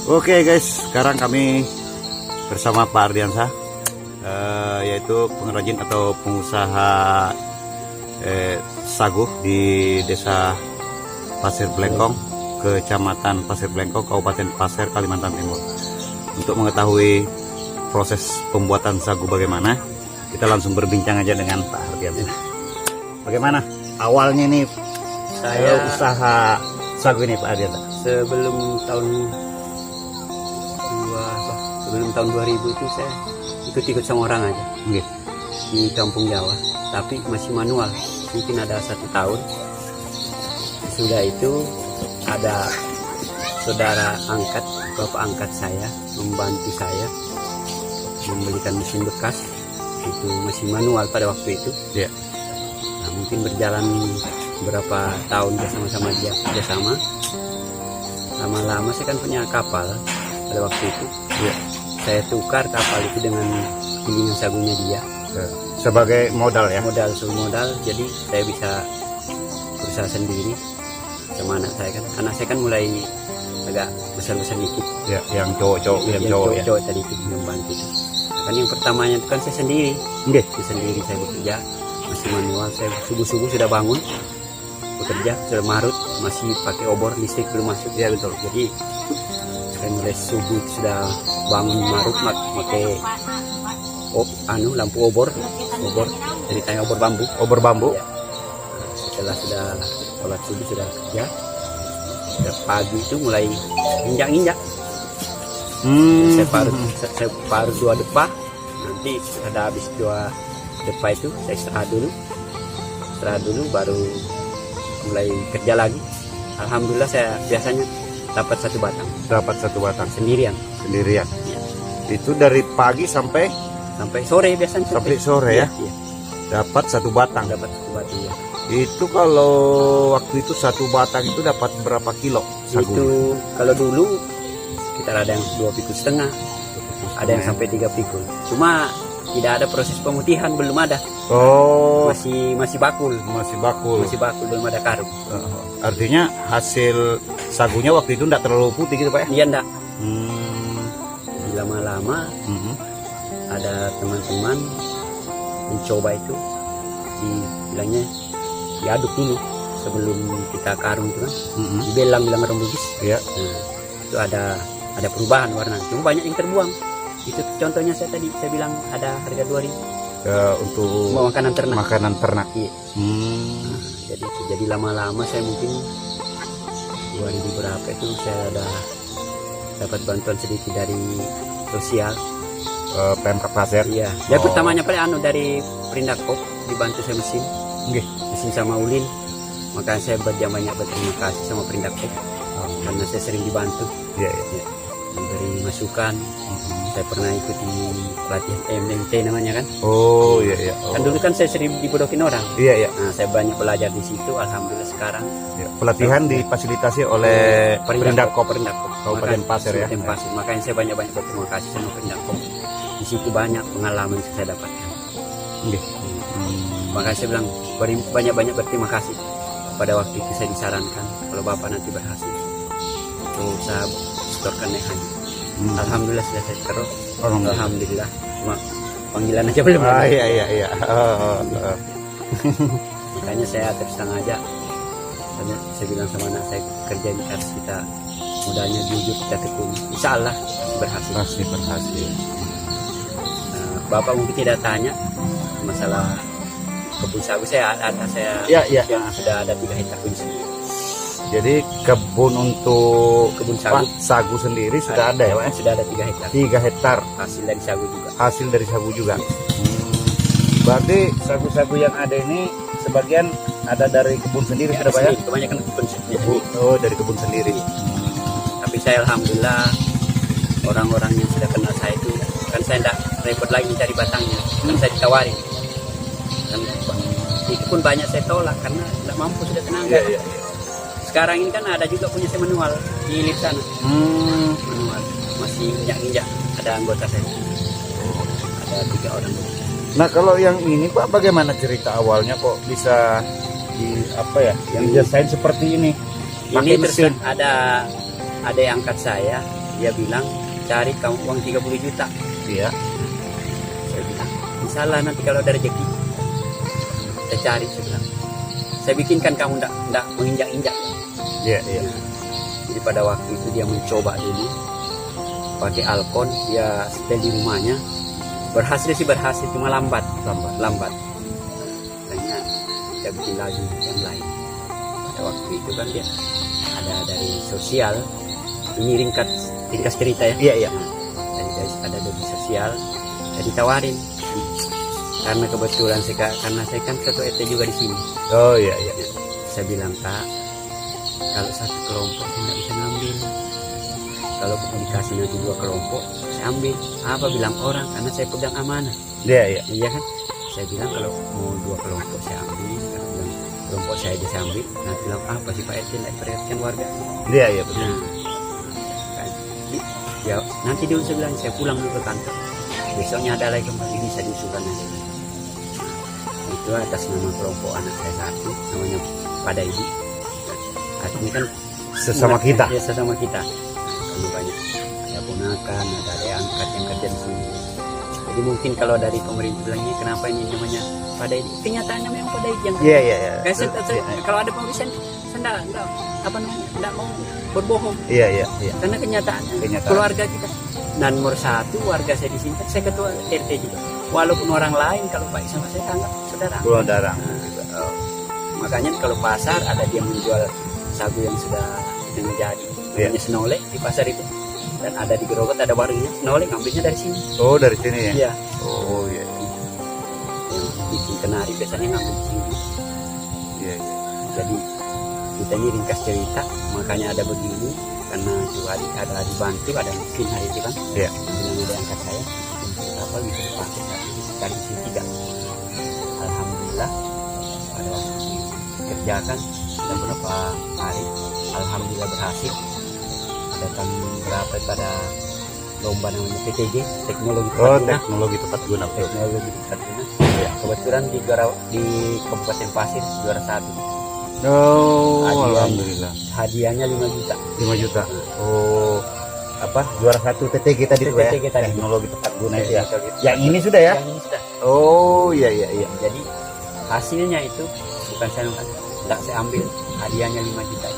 Oke guys, sekarang kami bersama Pak Ardiansah, yaitu pengrajin atau pengusaha sagu di Desa Pasir Blengkong, Kecamatan Pasir Blengkong, Kabupaten Pasir, Kalimantan Timur. Untuk mengetahui proses pembuatan sagu bagaimana, kita langsung berbincang aja dengan Pak Ardiansah. Bagaimana awalnya nih saya usaha sagu ini Pak Ardiansah? Sebelum tahun 2000 itu saya ikut-ikut sama orang aja di kampung Jawa, tapi masih manual. Mungkin ada 1 tahun. Sudah itu ada saudara angkat, bapak angkat saya membantu saya membelikan mesin bekas. Itu masih manual pada waktu itu. Ya. Nah, mungkin berjalan berapa tahun bersama-sama dia kerjasama. Lama-lama saya kan punya kapal pada waktu itu. Ya. Saya tukar kapal itu dengan gilingan sagunya dia Sebagai modal ya? modal, jadi saya bisa berusaha sendiri sama anak saya kan. Anak saya kan mulai agak besar-besar dikit Ya, yang cowok-cowok, yang cowok ya. cowok tadi itu yang bantu itu. Kan yang pertamanya itu kan saya sendiri. Sendiri saya bekerja, masih manual. Saya subuh-subuh sudah bangun bekerja, sudah marut, masih pakai obor, listrik belum masuk. Ya betul. Jadi saya mulai subuh sudah bangun marut pakai lampu obor ceritanya obor bambu. Ya. Setelah sudah sholat subuh sudah kerja, sudah pagi itu mulai injak. Saya parut 2 depa. Nanti ada habis 2 depa itu saya istirahat dulu baru mulai kerja lagi. Alhamdulillah saya biasanya dapat 1 batang sendirian. Ya. Itu dari pagi sampai sore biasanya. Sampai sore ya? Iya. Dapat 1 batang. Dapat 1 batang ya. Itu kalau waktu itu 1 batang itu dapat berapa kilo sagu? Itu kalau dulu sekitar ada yang 2,5 pikul, ada yang sampai 3 pikul. Cuma tidak ada proses pemutihan, belum ada. Oh, Masih bakul, belum ada karung. artinya hasil sagunya waktu itu tidak terlalu putih gitu Pak ya? Iya enggak. Lama-lama ada teman-teman mencoba itu, bilangnya diaduk dulu sebelum kita karung itu kan. Dibelang orang Bugis. Iya. Nah, itu ada perubahan warna. Cuma banyak yang terbuang. Itu contohnya saya bilang ada harga 2.000 untuk makanan ternak. Iya. Hmm. Nah, jadi lama-lama saya mungkin 2000 berapa itu saya ada dapat bantuan sedikit dari sosial. Pemkab Pasir. Iya. Ya pertamanya paling dari Perindakop dibantu saya mesin sama ulin. Maka saya banyak berterima kasih sama Perindakop karena saya sering dibantu. Iya. Memberi masukan. Saya pernah ikuti pelatihan MMT namanya kan. Oh iya. Kan dulu kan saya sering dibodohin orang. Iya. Nah, saya banyak belajar di situ. Alhamdulillah sekarang. Ya, pelatihan difasilitasi oleh Perindakop Kabupaten Pasir ya. Pasir. Makanya saya banyak berterima kasih sama Perindakop. Di situ banyak pengalaman yang saya dapatkan. Makanya saya bilang banyak berterima kasih. Pada waktu itu saya disarankan kalau Bapak nanti berhasil untuk saya setorkan naik haji. Alhamdulillah sudah saya terus. Alhamdulillah. Cuma panggilan aja belum. Iya. Makanya saya terus terang aja. Saya bilang sama anak saya, kerja ini harus kita modalnya jujur, kita tekun. Insya Allah berhasil. Pasti berhasil. Bapak mungkin tidak tanya masalah kebun sagu saya Iya. yang sudah ada 3 hektar punya sendiri. Jadi kebun untuk Kebun sagu sendiri sudah ada ya Pak? Sudah ada 3 hektar. 3 hektar Hasil dari sagu juga. Berarti sagu-sagu yang ada ini sebagian ada dari kebun sendiri sudah Pak ya? Kebanyakan kebun sendiri. Oh, dari kebun sendiri. Tapi saya alhamdulillah orang-orang yang sudah kenal saya itu kan saya tidak repot lagi mencari batangnya. Kan saya ditawarin. Dan itu pun banyak saya tolak karena tidak mampu sudah tenaga. Iya. Sekarang ini kan ada juga punya saya manual di lift sana. Manual masih injak ada anggota saya. Ada 3 orang. Nah kalau yang ini Pak, bagaimana cerita awalnya kok bisa yang desain seperti ini? Ini terus ada yang angkat saya dia bilang cari kamu uang 30 juta. Iya. Saya bilang, insyaallah nanti kalau ada rezeki saya cari, saya bilang. Saya bikinkan kamu ndak menginjak-injak. Iya, iya. Jadi pada waktu itu dia mencoba dulu pakai Alcon, dia setel di rumahnya. Berhasil, cuma lambat. Makanya dia bikin lagi yang lain. Pada waktu itu kan dia ada dari sosial. Ini ringkas cerita ya. Iya, iya. Dari ada dari sosial, saya ditawarin. Karena kebetulan karena saya kan ketua RT juga di sini. Oh iya, iya. Saya bilang, Kak, kalau satu kelompok saya nggak bisa ngambil. Kalau dikasih nanti 2 kelompok, saya ambil. Apa bilang orang? Karena saya pegang amanah. Iya, iya. Iya kan? Saya bilang kalau mau 2 kelompok saya ambil. Kalau bilang kelompok saya bisa ambil, nanti bilang apa sih Pak RT nggak perhatikan warga? Iya, iya, betul. Nah, kan, ya nanti dia saya bilang saya pulang dulu ke kantor. Besoknya ada lagi kembali bisa diusulkan nanti. Itu atas nama kelompok anak saya satu, namanya Padaidi. Artinya kan Sesama kita. Ya, sesama kita. Kalau banyak ada ponakan, ada yang angkat yang kerja di sini. Jadi mungkin kalau dari pemerintah bilangnya kenapa ini namanya Padaidi? Kenyataannya memang Padaidi yang Iya, iya, iya. kalau ada pemeriksaan saya enggak mau berbohong. Iya, iya, iya. Karena kenyataannya keluarga kita. Dan nomor 1 warga saya di sini kan saya ketua RT juga. Walaupun orang lain kalau baik sama saya anggap saudara. Gula darah. Oh. Makanya kalau pasar ada dia menjual sagu yang sudah menjadi, namanya Senolek di pasar itu. Dan ada di Gerogot ada warungnya Senolek, ngambilnya dari sini. Oh, dari sini ya? Iya. Oh, iya. Yang bikin kenari biasanya ngambil di sini. Iya, iya. Jadi kita ini ringkas cerita, makanya ada begini karena itu hari ada dibantu, ada mesin hari itu kan. Iya. Bilang ada angkat saya, berapa bisa dipakai sekali sini 3. Alhamdulillah pada waktu dikerjakan dan beberapa hari, alhamdulillah berhasil. Ada tahun berapa pada lomba namanya PTG, teknologi tepat guna. Teknologi tepat guna. Teknologi tepat guna. Ya, kebetulan di Kabupaten Pasir juara 1. Oh, Hadiah. alhamdulillah. Hadiahnya 5 juta. 5 juta. Oh, apa? Juara 1 TTG tadi tuh ya? TTG tadi. Teknologi tepat guna itu ya. Teknologi. Yang ini sudah ya? Yang ini sudah. Oh, iya, iya, iya. Jadi hasilnya itu bukan saya angkat, tidak saya ambil, hadiahnya 5 juta.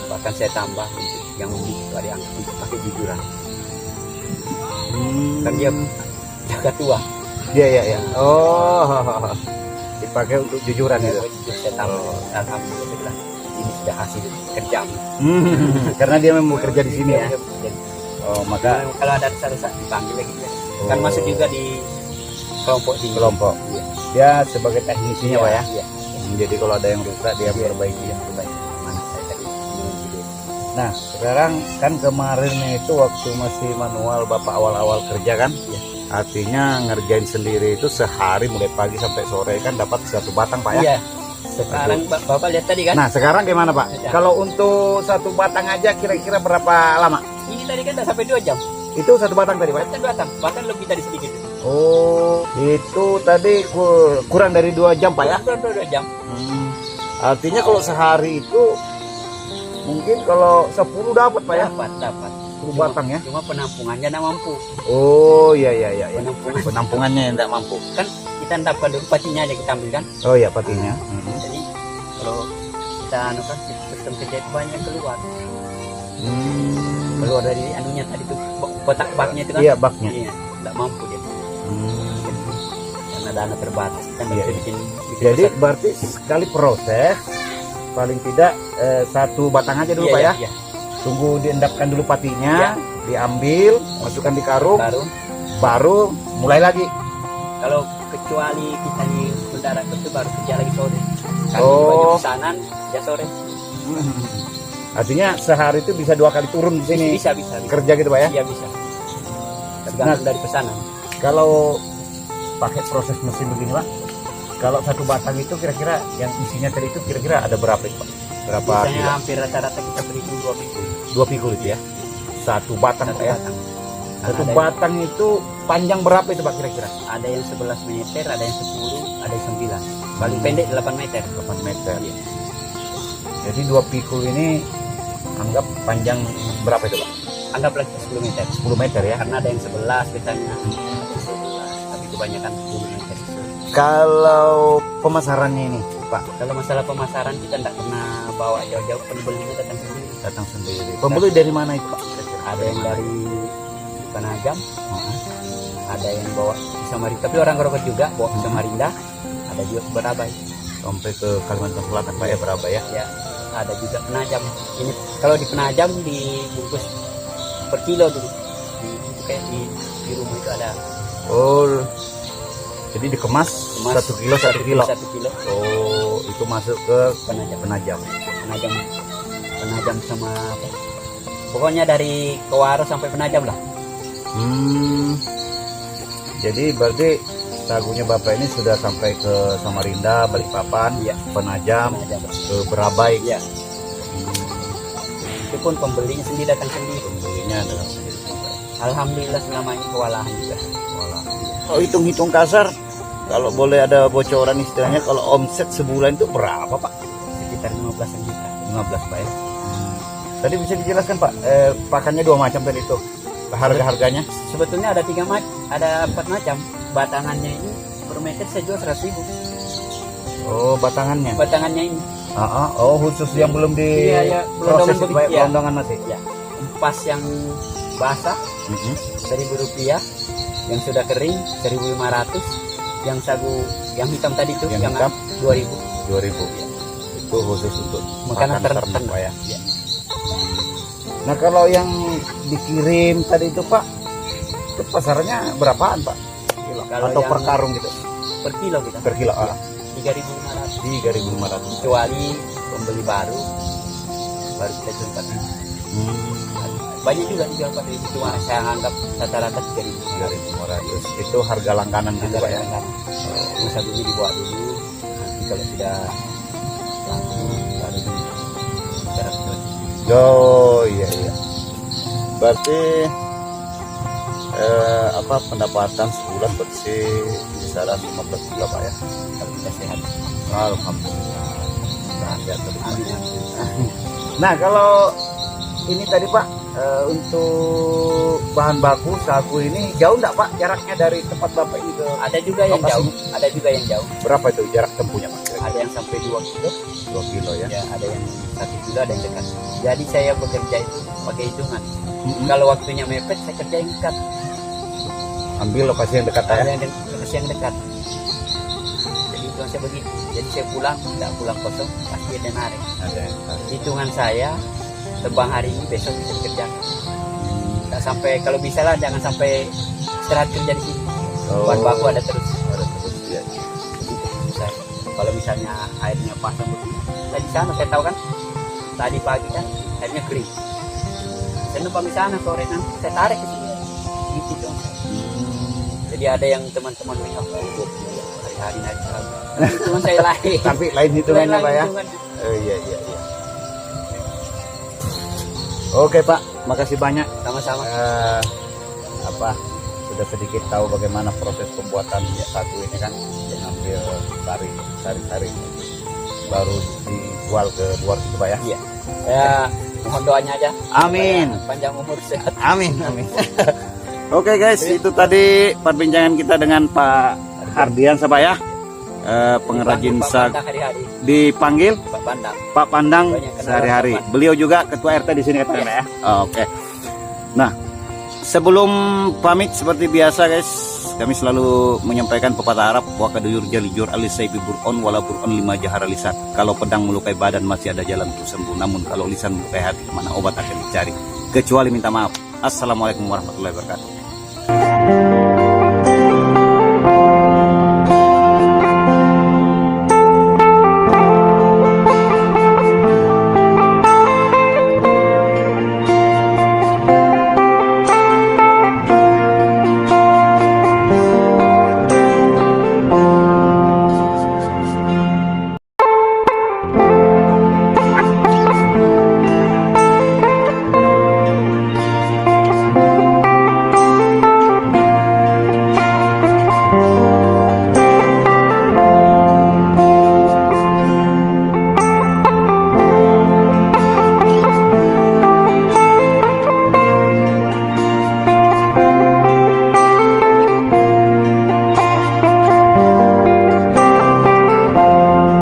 Bahkan saya tambah untuk yang membeli itu ada yang untuk pakai jujuran. Kan dia jaga tua. Iya, iya, iya. Oh, dipakai untuk jujuran Ya, gitu. saya tambah. Alhamdulillah saya bilang ini sudah hasil kerja. Karena dia memang bekerja di sini ya. Jadi, Oh, maka kalau ada salah dipanggil lagi. Kan masuk juga di kelompok sini. kelompok. Iya. Dia sebagai teknisinya, Pak ya. Iya. Jadi kalau ada yang rusak dia perbaiki. Iya, perbaiki. Mana saya tadi mengunci. Nah, sekarang kan kemarin itu waktu masih manual Bapak awal-awal kerja kan? Iya. Artinya ngerjain sendiri itu sehari mulai pagi sampai sore kan dapat 1 batang, Pak ya? Iya. Sekarang Bapak lihat tadi kan? Nah, sekarang gimana, Pak? Ya. Kalau untuk 1 batang aja kira-kira berapa lama? Ini tadi kan udah sampai 2 jam. Itu 1 batang tadi, Pak? Bahkan 2 jam, bahkan lebih tadi sedikit. Oh, itu tadi kurang dari 2 jam, Pak ya? Kurang 2 jam. Artinya kalau sehari itu mungkin kalau 10 dapat, Pak ya? Dapat. 10 batang ya? Cuma penampungannya nggak mampu. Oh, iya, iya, iya. Penampungannya yang tidak mampu. kan kita endapkan dulu patinya aja kita ambil kan. Oh iya, patinya. Jadi kalau kita kan sistem kerja itu banyak keluar. Keluar dari anunya tadi tuh kotak baknya itu kan. Iya, baknya. Iya, nggak mampu dia. Karena dana terbatas kita nggak Iya, bisa bikin Jadi besar. berarti sekali proses paling tidak 1 batang aja dulu, Iya, Pak ya. iya. Tunggu diendapkan dulu patinya, diambil, masukkan di karung, baru mulai lagi. Kalau kecuali kita di mendarat itu baru kerja lagi sore. Kami Oh. banyak pesanan ya sore. Artinya sehari itu bisa 2 kali turun di sini Bisa. kerja gitu, Pak ya. Iya bisa. Tergantung dari pesanan. Kalau pakai proses mesin begini, Pak, kalau 1 batang itu kira-kira yang isinya tadi itu kira-kira ada berapa itu, Pak? Berapa Biasanya kilo? hampir rata-rata kita beli 2 pikul. 2 pikul itu ya? 1 batang, Pak ya? Batang. 1 batang itu panjang berapa itu, Pak, kira-kira? Ada yang 11 meter, ada yang 10, ada yang 9. Paling pendek 8 meter. 8 meter. Iya. Jadi 2 pikul ini anggap panjang berapa itu, Pak? anggaplah 10 meter. 10 meter ya. Karena ada yang 11 biasanya. 11, tapi kebanyakan 10 meter. Kalau pemasarannya ini, Pak, Kalau masalah pemasaran kita tidak pernah bawa jauh-jauh, pembelinya datang sendiri. datang sendiri. Pembeli dari mana itu, Pak? Ada yang dari Penajam, ada yang bawa ke Samarinda, tapi orang Grogol juga bawa ke Samarinda, ada juga ke Barabai. Sampai ke Kalimantan Selatan, Pak ya, berapa ya? Ya, ada juga Penajam. Ini kalau di Penajam dibungkus per kilo dulu. Kayak di rumah itu ada Oh, jadi dikemas emas 1 kilo 1 kilo. 1 kilo Oh, itu masuk ke Penajam. Penajam. Penajam sama apa? Pokoknya dari Kewaro sampai Penajam lah. Jadi berarti sagunya Bapak ini sudah sampai ke Samarinda, Balikpapan, Iya. Penajam, Penajam. ke Berabai. Iya. Itu pun pembelinya sendiri datang sendiri. Pembelinya adalah sendiri. Alhamdulillah selama ini kewalahan juga. Kalau hitung-hitung kasar, kalau boleh ada bocoran istilahnya, kalau omset sebulan itu berapa, Pak? Sekitar 15 juta. 15, Pak ya. Tadi bisa dijelaskan, Pak, pakannya 2 macam tadi itu. Harga-harganya? Sebetulnya ada 4 macam. Batangannya ini per meter saya jual 100.000. Oh, batangannya. Batangannya ini. Oh, khusus yang belum di Iya, ya, proses belum begitu, ya. pelondongan masih. Ya. Empas yang basah Rp1.000, yang sudah kering 1.500, yang sagu yang hitam tadi itu Yang hitam? 2.000. 2.000. Itu khusus untuk Makanan ternak, ternak. Pak ya. Ya. Nah, kalau yang dikirim tadi itu, Pak, itu pasarnya berapaan, Pak? Kalau Atau yang per karung gitu? per kilo kita. Per kilo. 3.500. 3.500. Kecuali pembeli baru kita jual 4.000. Banyak juga dijual 4.000, cuma saya anggap rata-rata 3.000. 3.500. Itu harga langganan gitu, Pak ya. Masa dulu dibawa dulu, nanti kalau sudah laku baru bicara. Oh, iya. Berarti pendapatan sebulan bersih kisaran 15 juta, Pak ya. Kalau kita sehat. Alhamdulillah. Sehat terus, Pak. Amin. Nah, kalau ini tadi, Pak, untuk bahan baku sagu ini jauh enggak, Pak, jaraknya dari tempat Bapak ini ke Ada juga yang lokasi? jauh, ada juga yang jauh. Berapa itu jarak tempuhnya, Pak? Ada yang sampai 2 kilo, 2 kilo ya. ya, ada yang 1 kilo, ada yang dekat. Jadi saya bekerja itu pakai hitungan. Kalau waktunya mepet, saya kerja yang dekat. Ambil lokasi yang dekat Ada ya. yang lokasi yang dekat. Jadi hitungan saya begitu. Jadi saya pulang, tidak pulang kosong, pasti ada narik. Ada. Hitungan saya, tebang hari ini, besok bisa dikerjakan. Tidak sampai, kalau bisa lah, jangan sampai istirahat kerja di sini. Bahan baku ada terus. Ya. Begitu saya. Kalau misalnya airnya pasang begini, tadi sana saya tahu kan, tadi pagi kan airnya kering. Saya numpang di sana, sore nanti saya tarik ke sini. Gitu dong. Jadi ada yang teman-teman bilang, hari-hari naik selalu. Hitungan saya lain. Tapi lain hitungannya, Pak ya. Hitungan. Iya. Oke, Pak, makasih banyak. Sama-sama. Sudah sedikit tahu bagaimana proses pembuatan sagu ini kan, mengambil sari baru dijual ke luar gitu, Pak ya. Iya. Ya, mohon doanya aja. Amin. Supaya panjang umur sehat. Amin. Oke guys, itu tadi perbincangan kita dengan Pak Hardian Pak ya, pengrajin Pak sagu. Pandang hari-hari. Dipanggil Pak Pandang. Pak Pandang Banyak kenal sehari-hari. Pak. Beliau juga ketua RT di sini katanya, Iya. ya. Oke. Nah, sebelum pamit seperti biasa guys, kami selalu menyampaikan pepatah Arab, wa kaduyur jalijur alisaibi bur'on wala bur'on lima jahara lisan. Kalau pedang melukai badan masih ada jalan untuk sembuh, namun kalau lisan melukai hati, mana obat akan dicari, kecuali minta maaf. Assalamualaikum warahmatullahi wabarakatuh.